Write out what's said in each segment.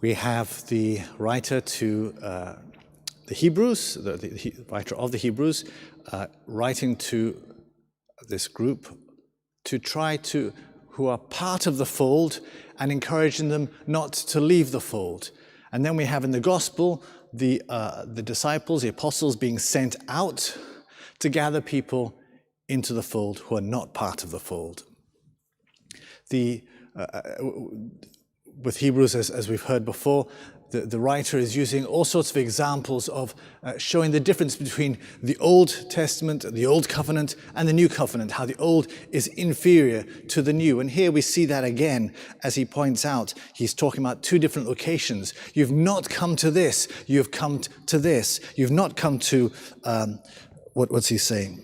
we have the writer to the Hebrews, the writer of the Hebrews, writing to this group to try to, who are part of the fold, and encouraging them not to leave the fold. And then we have in the gospel the disciples, the apostles, being sent out to gather people into the fold who are not part of the fold. With Hebrews, as we've heard before, the writer is using all sorts of examples of showing the difference between the Old Testament, the Old Covenant, and the New Covenant, how the Old is inferior to the New. And here we see that again, as he points out. He's talking about two different locations. You've not come to this, you've come to this. You've not come to, what's he saying?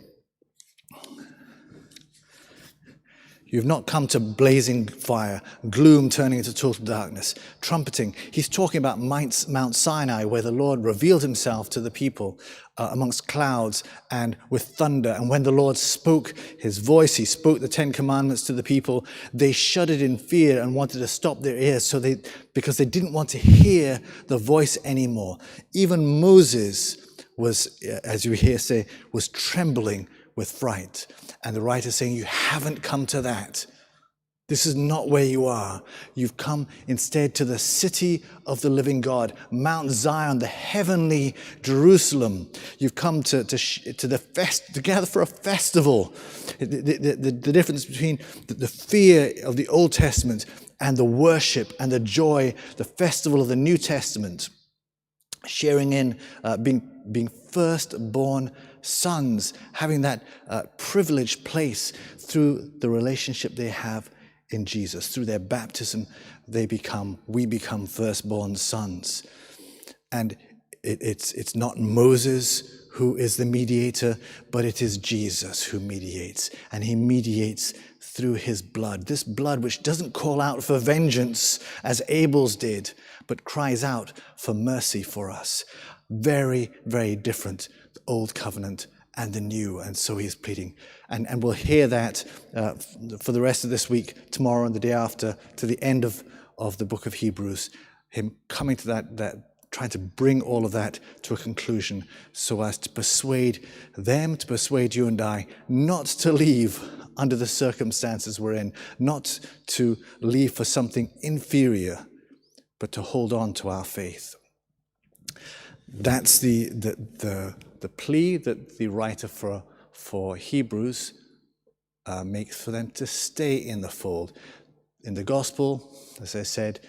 You've not come to blazing fire, gloom turning into total darkness, trumpeting. He's talking about Mount Sinai, where the Lord revealed himself to the people amongst clouds and with thunder. And when the Lord spoke his voice, he spoke the 10 Commandments to the people, they shuddered in fear and wanted to stop their ears because they didn't want to hear the voice anymore. Even Moses was, as you hear say, was trembling with fright. And the writer is saying, you haven't come to that. This is not where you are. You've come instead to the city of the living God, Mount Zion, the heavenly Jerusalem. You've come to gather for a festival. The difference between the fear of the Old Testament and the worship and the joy, the festival of the New Testament, sharing in being firstborn sons, having that privileged place through the relationship they have in Jesus. Through their baptism, we become firstborn sons. And it's not Moses who is the mediator, but it is Jesus who mediates. And he mediates through his blood. This blood which doesn't call out for vengeance as Abel's did, but cries out for mercy for us. Very, very different, the Old Covenant and the New. And so he's pleading. And we'll hear that for the rest of this week, tomorrow and the day after, to the end of the book of Hebrews, him coming to that, trying to bring all of that to a conclusion so as to persuade them, to persuade you and I, not to leave under the circumstances we're in, not to leave for something inferior, but to hold on to our faith. That's the plea that the writer for Hebrews makes for them to stay in the fold. In the gospel, as I said,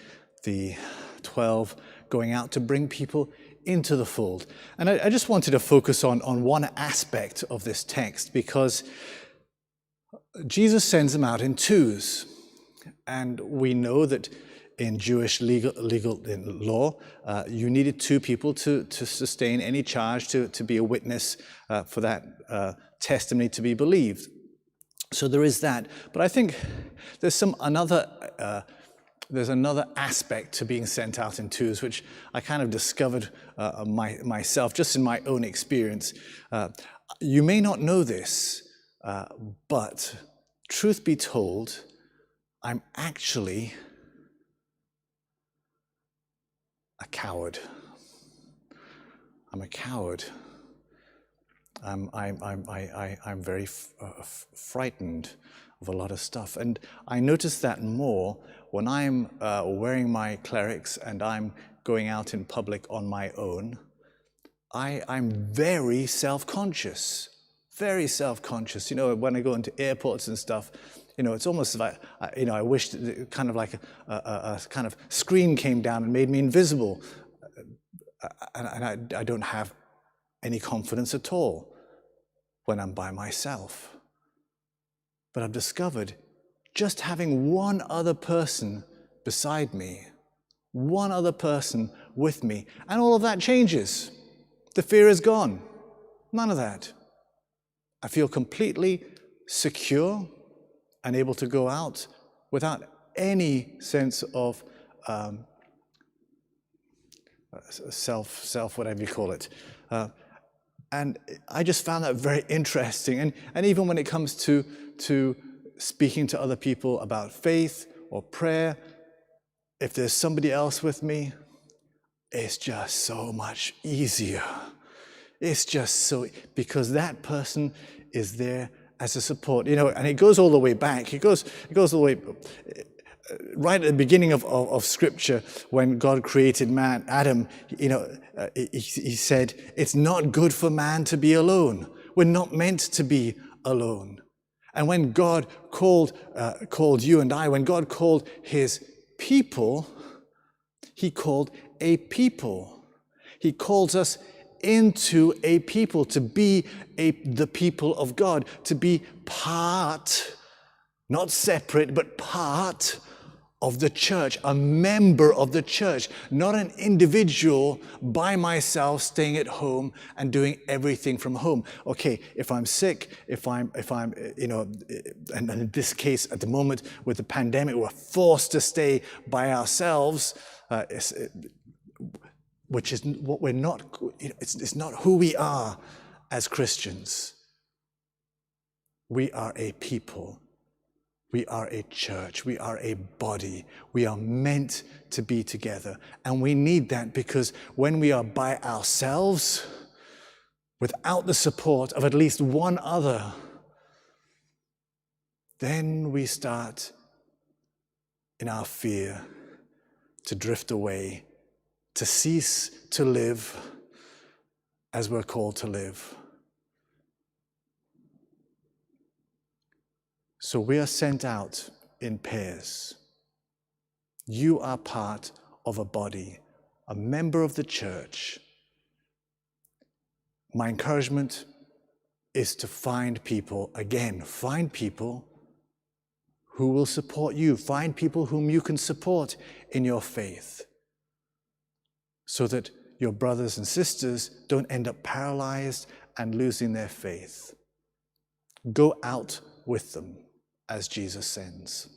the 12 going out to bring people into the fold. And I just wanted to focus on one aspect of this text, because Jesus sends them out in twos. And we know that in Jewish legal law, you needed two people to sustain any charge, to be a witness for that testimony to be believed. So there is that. But I think there's another aspect to being sent out in twos, which I kind of discovered myself, just in my own experience. You may not know this, but truth be told, I'm actually a coward. I'm a coward. I'm very frightened of a lot of stuff, and I notice that more when I'm wearing my clerics and I'm going out in public on my own. I'm very self-conscious. Very self-conscious. You know, when I go into airports and stuff, you know, it's almost like, you know, I wish kind of like a kind of screen came down and made me invisible. And I don't have any confidence at all when I'm by myself. But I've discovered just having one other person beside me, one other person with me, and all of that changes. The fear is gone. None of that. I feel completely secure and able to go out without any sense of self, whatever you call it. And I just found that very interesting. And even when it comes to speaking to other people about faith or prayer, if there's somebody else with me, it's just so much easier. It's just so, because that person is there as a support, and it goes all the way back. It goes all the way right at the beginning of Scripture, when God created man, Adam. He said, "It's not good for man to be alone." We're not meant to be alone. And when God called you and I, when God called His people, He called a people. He calls us into a people, to be the people of God, to be part, not separate, but part of the church, a member of the church, not an individual by myself staying at home and doing everything from home. Okay, if I'm sick, if I'm, and in this case at the moment with the pandemic, we're forced to stay by ourselves, which is what we're not, it's not who we are as Christians. We are a people. We are a church. We are a body. We are meant to be together. And we need that, because when we are by ourselves, without the support of at least one other, then we start in our fear to drift away, to cease to live as we're called to live. So we are sent out in pairs. You are part of a body, a member of the church. My encouragement is to find people who will support you. Find people whom you can support in your faith, so that your brothers and sisters don't end up paralyzed and losing their faith. Go out with them as Jesus sends.